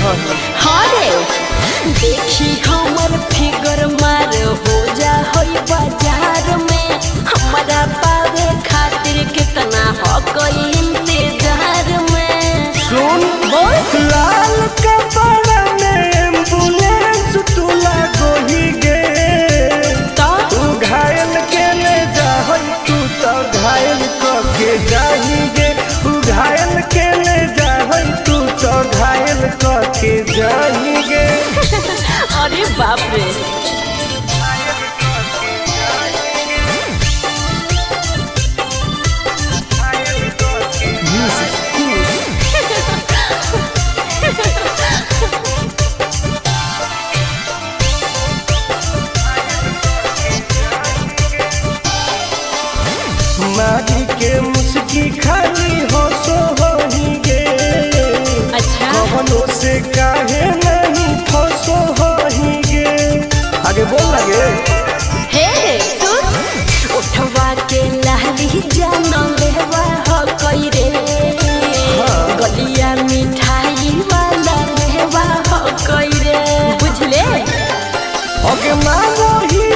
हाँ रे देखी हमर फिगर मार हो जा होई बाजार में हमारा पावे खातिर कितना हो कोई इंतजार में। सुन बोल लाल कपड़ा में एम्बुलेंस तुला गोही गे तू घायल के ले जा तू तो घायल के जाही गे तू घायल के ले जा तू तो घायल के जाही गे। अरे बाप रे मारी के मुस्की खाली हो सो होही गे। अच्छा कवनो से काहे नहीं फसो होही गे। आगे बोल लगे हे सुन उठवा के लाली जानो लेवा हो कोई रे गलिया मिठाई वाला लेवा हो कोई रे बुझले। ओके मांगो ही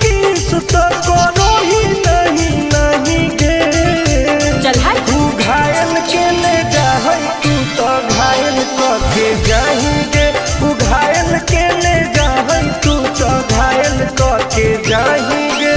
किस तो करो ही नहीं गे। चल हाय तू घायल के ले जा तू तो घायल के जाही गे तू घायल के ले जा तू तो घायल के जाही गे।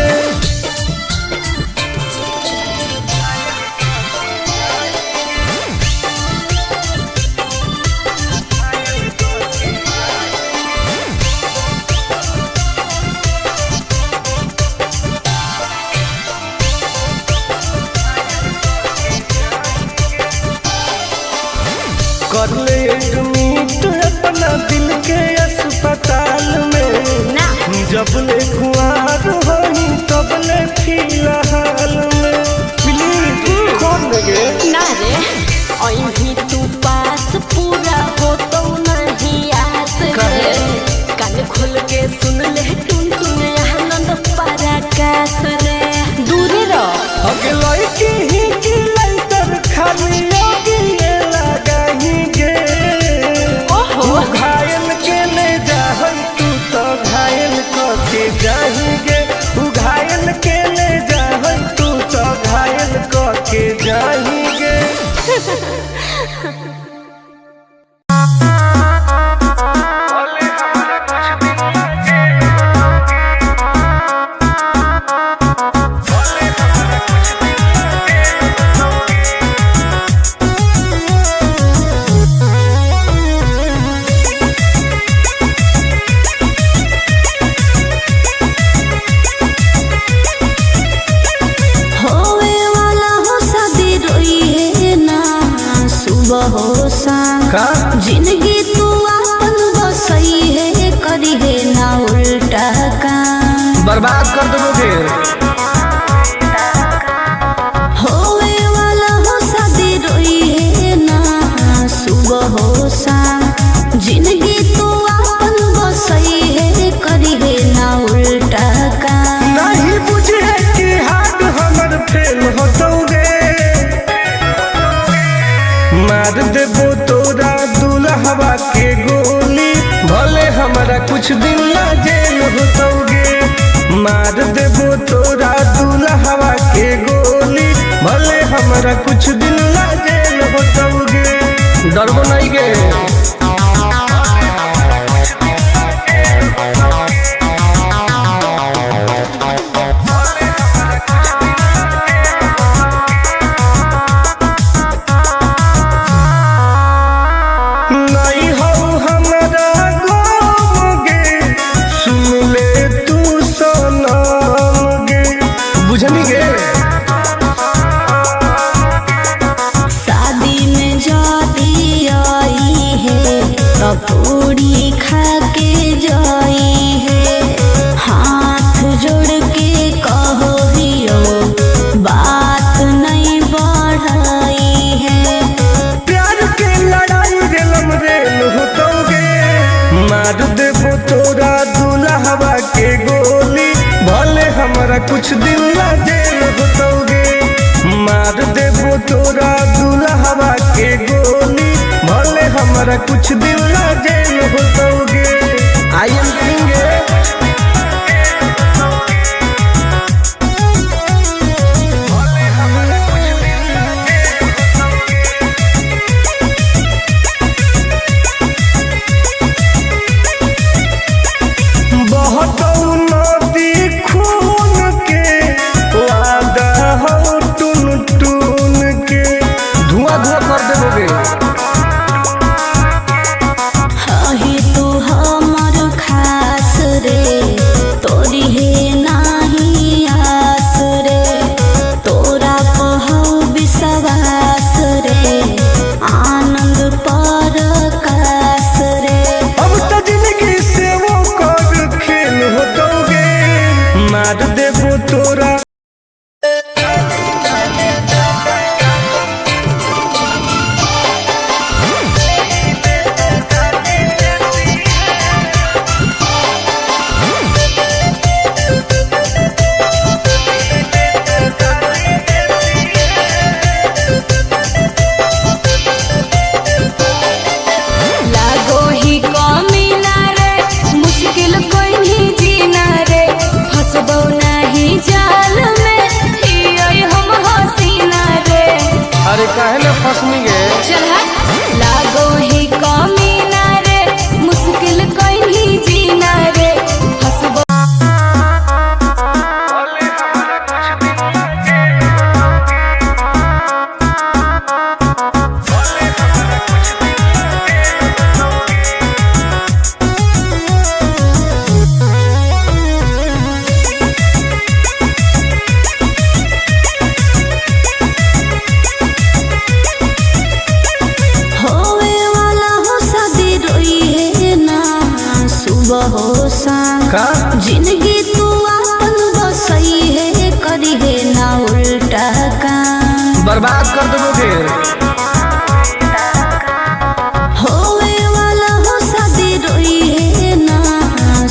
कर ले एडमिट अपना दिल के अस्पताल में ना जब ले खुआर होही तब ले फिलहाल में प्लीज कौन लगे ना रे अहीं तू पास पूरा हो तो नहीं आस रे कान खोल के सुन ले टुन टुन आनंद पराकाश रे दूर रह अगे लड़की ही की लाइटर खाली योगी लगाही गे। ओहो तू घायल के ले जा तू तो घायल के जाही गे तू घायल के ले जा तू तो घायल के जाही गे। जिंदगी तू अपन बसई है करी है ना उल्टा काम बर्बाद कर दोगे होवे वाला हो शादी रोई है ना सुबह हो शाम जिंदगी तू अपन बसई है करी है ना उल्टा काम नहीं बुझे कि हाथ हमर फेल होतोगे मार देबो तोरा दुल्हवा के गोली भले हमारा कुछ दिन ना जेल होतोगे मार देबो तोरा दुल्हवा के गोली भले हमारा कुछ दिन ना जेल होतोगे डरबो नहीं गे। शादी में जाती आई है पूरी खा के जाई है हाथ जोड़ के कहो हियो बात नहीं बढ़ाई है प्यार के लड़ाई रेलम रेल होतोगे मार देबो तोरा दुल्हवा के गोली भले हमारा कुछ दिन ना जेल होतोगे मार देबो तोरा दुल्हवा के गोली भले हमारा हमारा कुछ दिन ला जेल होतोगे। आई एम करेंगे बहुत नदी खून के वादा हो टून टून के धुआं धुआं कर देबोगे। हही तू हमर खास रे तोरी हे नाही आस रे तोरा पहौ विश्वास रे आनंद परकाश रे। अब तो जिंदगी से वो कर खेल होतोगे मार देबो तोरा। लागो ही कमीना रे मुश्किल कोई नहीं जीना रे फसबो नहीं जाल में हियोई हम हसीना रे। अरे काहे न फसनी गे चल लागो ही कमीना रे मुश्किल कोई नहीं जीना रे फसबो। होवे वाला हो शादी रोई है ना सुबह हो शाम का जिंदगी तू अपन बसई है करी है ना उल्टा काम बर्बाद कर देबोगे। होवे वाला हो शादी रोई है ना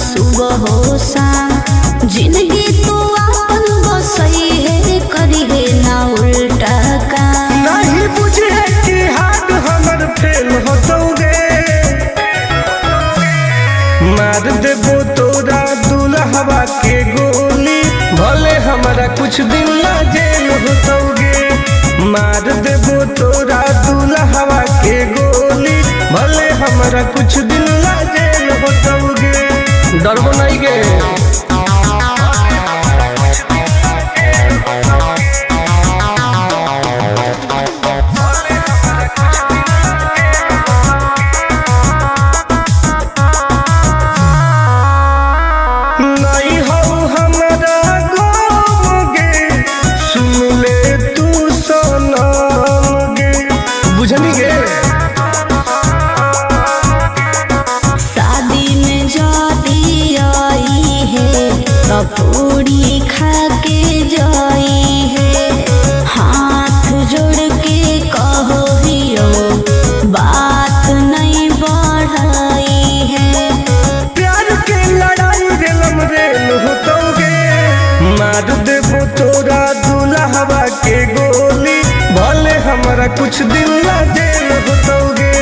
सुबह हो शाम जिंदगी तू अपन बसई है करी है ना उल्टा काम। नहीं बुझे कि हाथ हमर फेल होतोगे मार देबो तोरा दुल्हवा के गोली भले हमारा कुछ दिन ला जेल होतोगे। मार देबो तोरा दुल्हवा के गोली भले हमारा कुछ दिन ला जेल होतोगे। डरबो नहीं गे नहीं हो हमारा गाँव गे सुन ले तू सनम गे बुझनी गे। शादी में जाती आई है तो पूरी खा के जाई है हाथ जोड़ के कहो हियो बात नहीं बढ़ाई है। प्यार के लड़ाई रेलम रेल होतोगे मार देबो तोरा दुल्हवा के गोली भले हमारा कुछ दिन ला जेल होतोगे।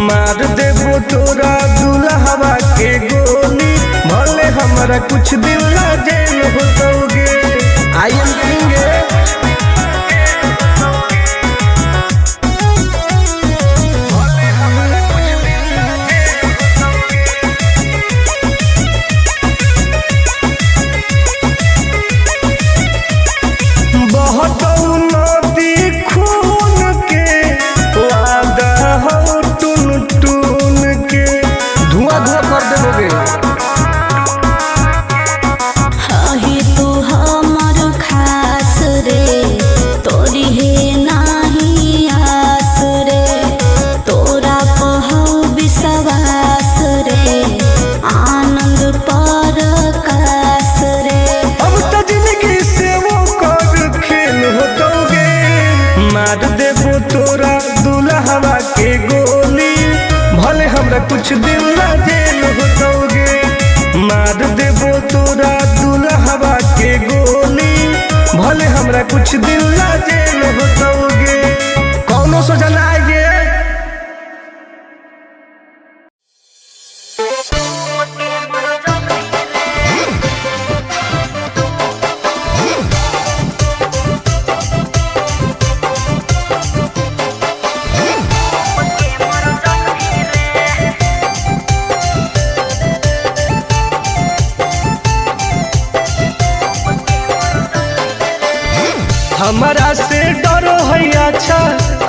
मार देबो तोरा दुल्हवा के गोली भले हमारा कुछ दिन ला जेल होतोगे। आई एम करेंगे बहुत नदी खून के वादा हो टून टून के धुआं धुआं कर देबोगे। हही तू हमर खास रे तोरी हे नाही आस रे तोरा पहौ विश्वास रे आनंद परकाश रे। अब तो जिंदगी से वो कर खेल होतोगे मार देबो तोरा दुल्हवा के गोली भले हमरा कुछ दिन ला जेल होतोगे। मार देबो तोरा दुल्हवा के गोली भले हमरा कुछ दिन ला जेल होतोगे। कौनो सजा ना आइए। हमारा से डरो है अच्छा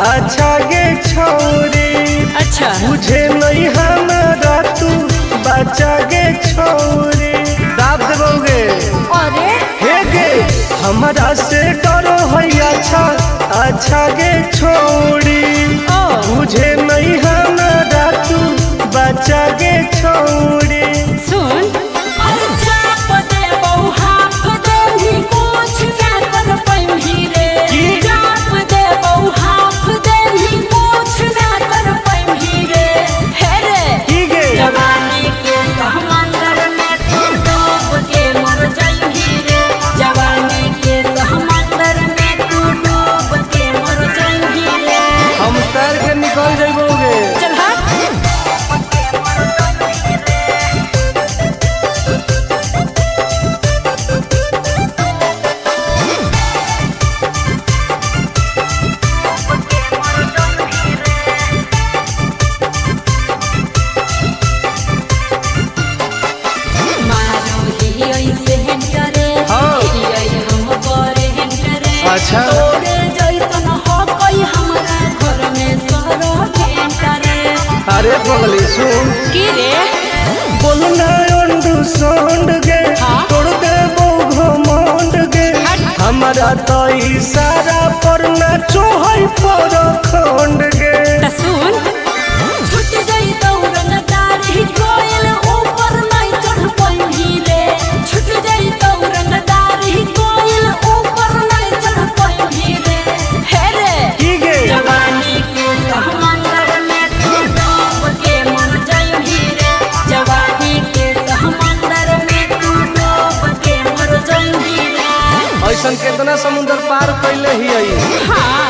अच्छा गे छोरी। अच्छा मुझे नहीं हमारा तू बचा गे छोरी। दाब देवोगे अरे हे गे हमारा से डरो है अच्छा अच्छा गे छोरी। मुझे नहीं हमारा तू बचा गे छोरी। सुन निकल जाइबोगे। चल अच्छा अरे पगली सुन की रे बोलना अंडू सोंड गे तोड़ दे वो घमंड गे। हमारा तो इशारा पर ना चोहई पर खंड गे। सुन छूट गई दौड़न दारी कोयल ऊपर नहीं चढ़ पाई रे। छूट गई दौड़न दारी कोयल ऊपर नहीं चढ़ पाई रे। हे रे की गे जवानी के समंदर में तू डूब के मर जाई रे। जवानी के समंदर में तू डूब के मर जाई रे। ऐसा कितना समुद्र पार कैले ही आई। हाँ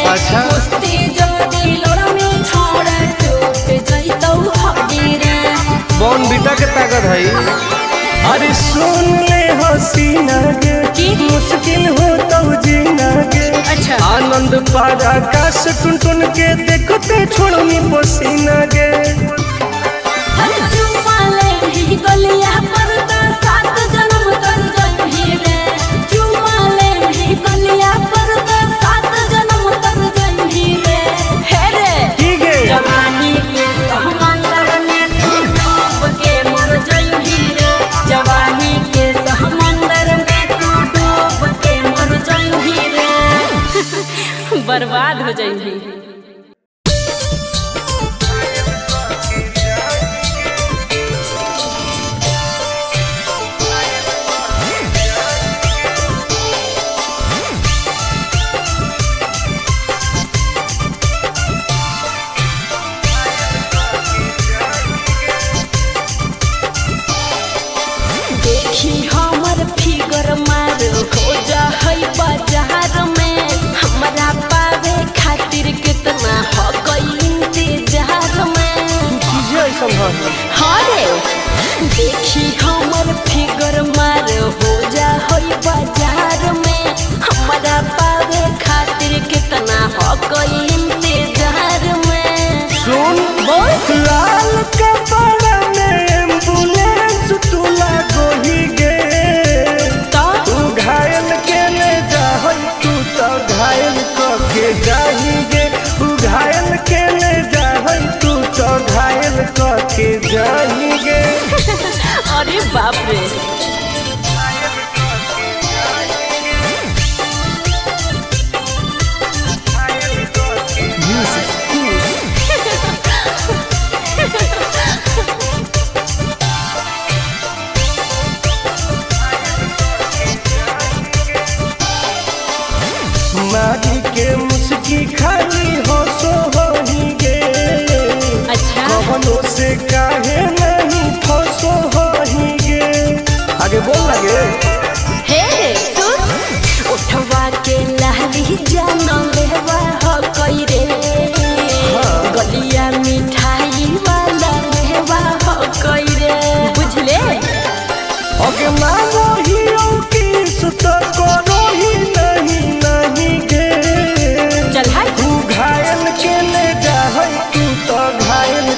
अच्छा बॉन बीटा के ताकत है। अरे सुन ले हसीना गे मुश्किल हो तो जीना गे। अच्छा आनंद पारा आकाश टुन टुन के देखते छोड़नी पसीना गे। गलिया पर सात जन्म कर जाई रे। चुमाले भी गलिया पर सात जन्म कर जाई रे। हे रे की गे जवानी के समंदर में तू डूब के मर जाई रे। जवानी के समंदर में तू डूब के मर जाई रे। बर्बाद हो जाई। देखी हमर फिगर मार हो जा है बाजार में। हमरा पावे खातिर कितना हो गई इंतजार में। चीजें ऐसा है। हाँ रे देखी हमर फिगर मार हो जा है बाजार में। हमरा पावे खातिर कितना हो गई इंतजार में। सुन बोल लाल कपड़ा में एम्बुलेंस तू लागो ही गे। तू घायल के ले जा तू तो घायल के जाही गे। तू घायल के ले जा तू तो घायल के जाही गे। अरे बाप रे मारी के मुस्की खाली हो सो ही गे। अच्छा कवनों से काहे नहीं फसो ही गे। आगे बोल लगे हे सुन उठवा के लहली जान लेवा हो कई रे। गलिया मिठाई वाला लेवा मानो ही किस तो करो ही नहीं गे। चल है तू घायल के ले जाए तू तो घायल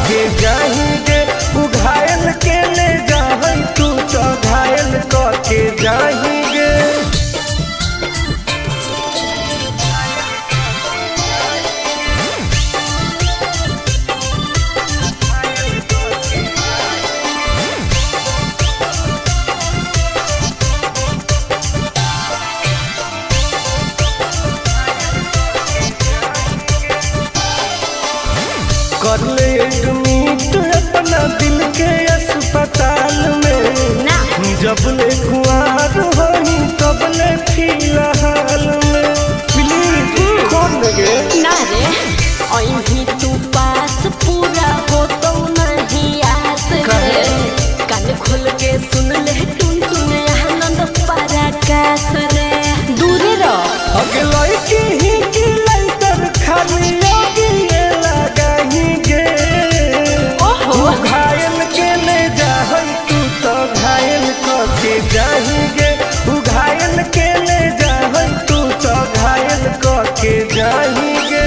के जाएंगे। तू घायल के ले जाए तू तो घायल के जाएंगे। कर ले एडमिट अपना दिल के अस्पताल में ना जब ले कुआर होई तब ले फिलहाल में प्लीज कौन लगे ना रे अहीं तू पास पूरा हो तो नहीं आस रे। कान खोल के सुन ले टुन टुन आनंद पराकाश रे। दूर रह अगला की ही की लंतर खाली योगी लगाएंगे। ओहो तू घायल के ले जाए तू तो घायल के जाएंगे। तू घायल के ले जाए तू तो घायल के जाएंगे।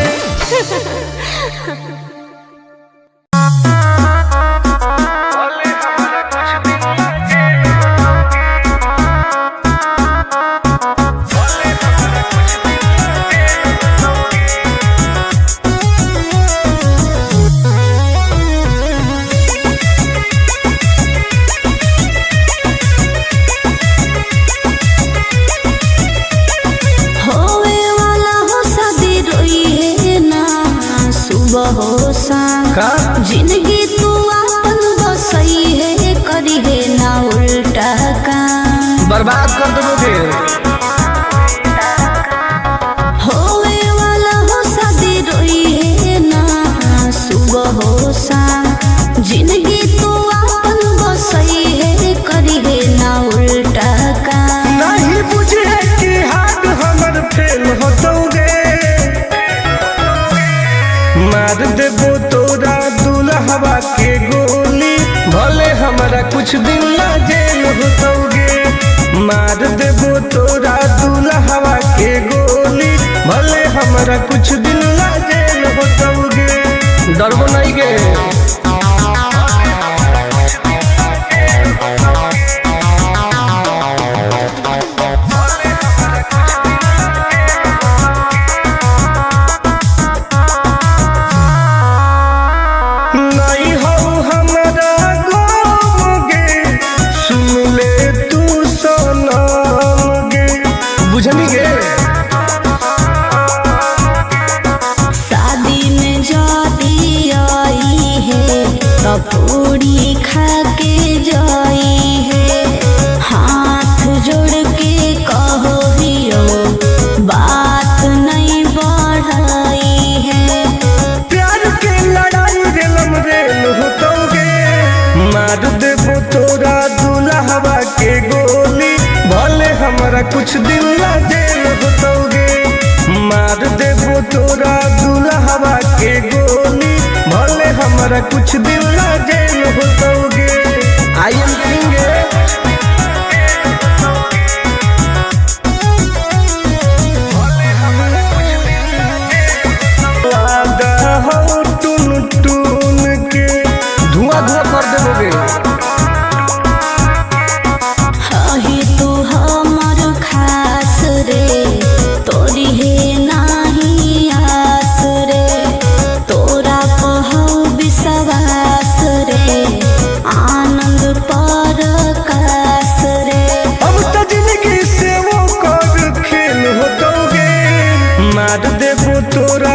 का जिंदगी तू अपन बसई है करी है ना उल्टा काम बर्बाद कर दोगे। होवे वाला हो शादी रोई है ना सुबह हो शाम। जिंदगी तू अपन बसई है करी है ना उल्टा काम। नहीं बुझे कि हाथ हमर फेल होतोगे। मार देबो तोरा दुल्हवा के गोली भले हमारा कुछ दिन ला जेल होतोगे। मार देबो तोरा दुल्हवा के गोली भले हमारा कुछ दिन ला जेल होतोगे। डरबो नहीं गे। पूरी खा के जाई है हाथ जोड़ के कहो हियो बात नहीं बढ़ाई है। प्यार के लड़ाई रेलम रेल होतोगे। मार देबो तोरा दुल्हवा के गोली भले हमारा कुछ दिन ला जेल होतोगे। मार देबो तोरा दुल्हवा के गोली भले हमारा कुछ दिन ला जेल होतोगे। आई एम किंग हो टून टून के धुआं धुआं कर देबोगे। ही तू हमर खास रे तोरी है नाही आस रे। तोरा पहु विश्वास रे आनंद परकाश रे। अब तो जिंदगी से वो कर खेल होतोगे। मार देबो तोरा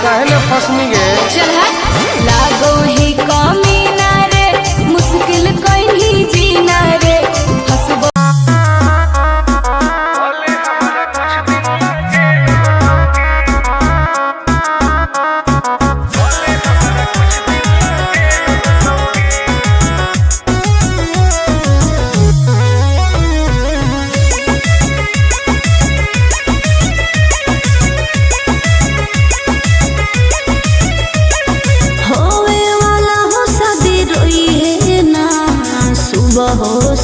काहे न फसनी गे। चल लागो ही कमीना रे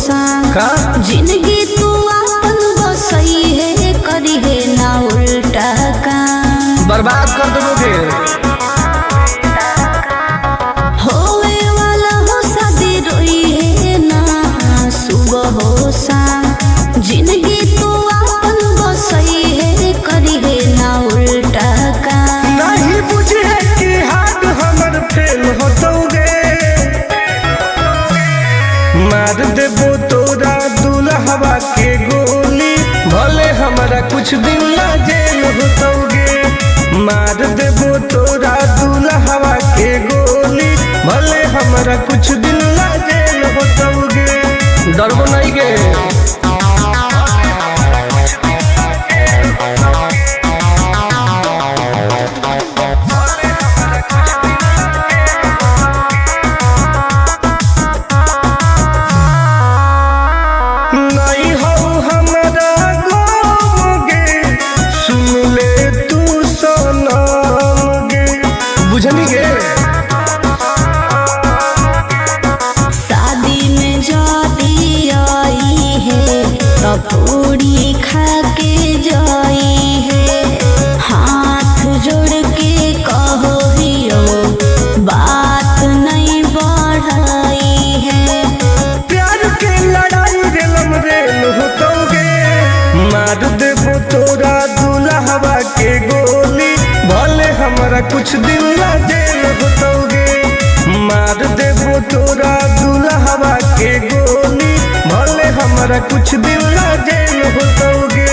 संग का जिंदगी तू अपन बसई है करी है ना उल्टा काम बर्बाद कर दोगे। होवे वाला हो शादी रोई है ना सुबह हो शाम जिंदगी तू अपन बसई है करी है ना उल्टा काम नहीं बुझे कि हाथ हमर फेल होतोगे मार देबो तोरा दुल्हवा के गोली भले हमारा कुछ दिन ला जेल होतोगे मार देबो तोरा दुल्हवा के गोली भले हमारा कुछ दिन ला जेल होतोगे डरबो नहीं गे। शादी में जाती आई है तो पूरी खा के जाई है हाथ जोड़ के कहो हियो बात नहीं बढ़ाई है प्यार के लड़ाई रेलम रेल होतोगे मार देबो तोरा दुल्हवा के गोली भले हमारा कुछ दिन ला जेल होतोगे मार देबो तोरा दुल्हवा के गोली भले हमारा कुछ दिन ला जेल होतोगे।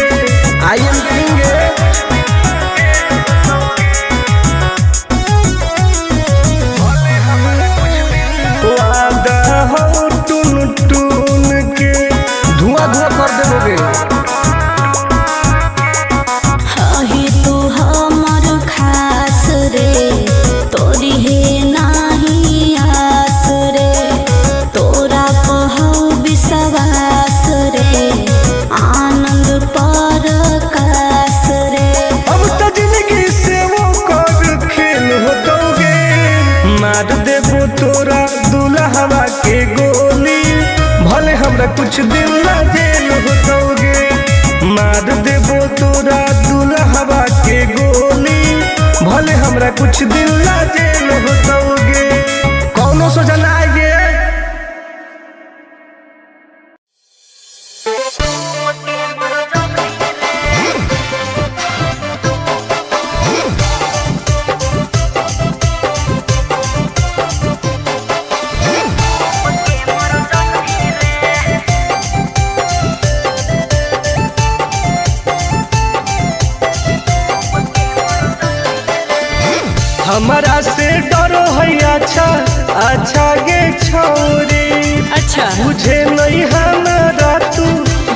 आई एम किंग वादा हो टून टून के धुआं धुआं कर देबोगे। ही तू हमर खास रे तोरी है नाही आस रे तोरा पहौ विश्वास रे आनंद पर कास रे अब तो जिंदगी से वो कर खेल होतोगे मार देबो तोरा दुल्हवा के गोली भले हमरा कुछ दिन ला जेल होतोगे मार देबो तोरा दुल्हवा के गोली भले हमरा कुछ दिन ला जेल होतोगे कौनो सोचा ना आएगे। हमारा से डरो है अच्छा अच्छा गे छोरी अच्छा मुझे नहीं हमारा तू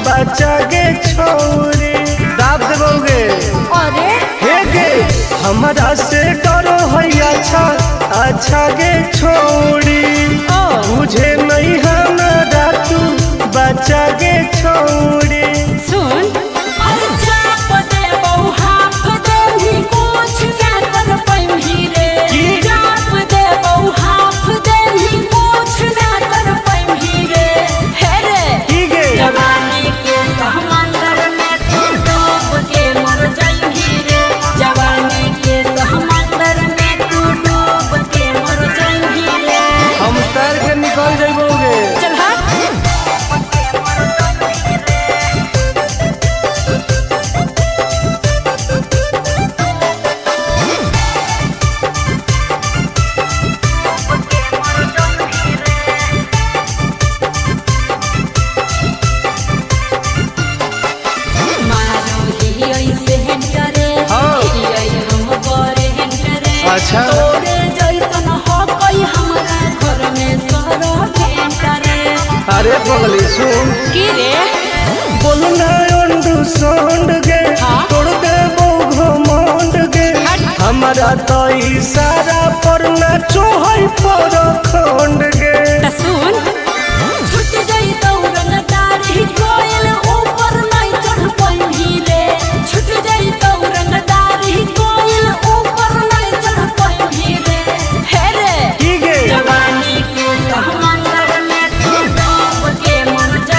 बचा गे छोरी दाब देबोगे अरे हे गे हमारा से डरो है अच्छा अच्छा गे छोरी मुझे नहीं हमारा तू बचा गे छोरी सुन अच्छा अरे पगली सुन की रे बोलना अंडरस्टैंड गे तोड़ दे वो घमंड गे हमारा तो इशारा पर ना चोहई पर खंड गे सुन छुट गई दौड़न दाढ़ी कोयल ऊपर नहीं चढ़ पाई रे छुट गई दौड़न दाढ़ी कोयल ऊपर नहीं चढ़ पाई रे हे रे ठीक है जवानी के समंदर में तू डूब के मर जा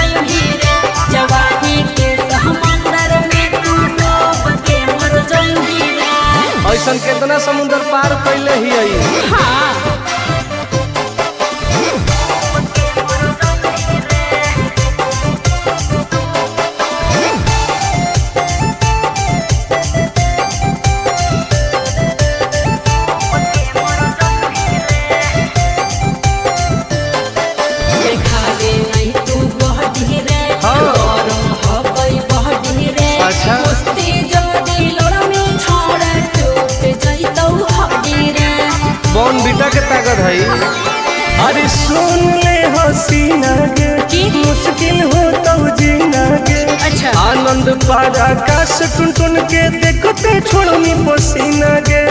हमरा के ताकत है। अरे सुन ले हसीना गे की? मुश्किल हो तो जीना गे। अच्छा। आनंद पार आकाश टुन टुन के देखते छोड़नी पसीना गे।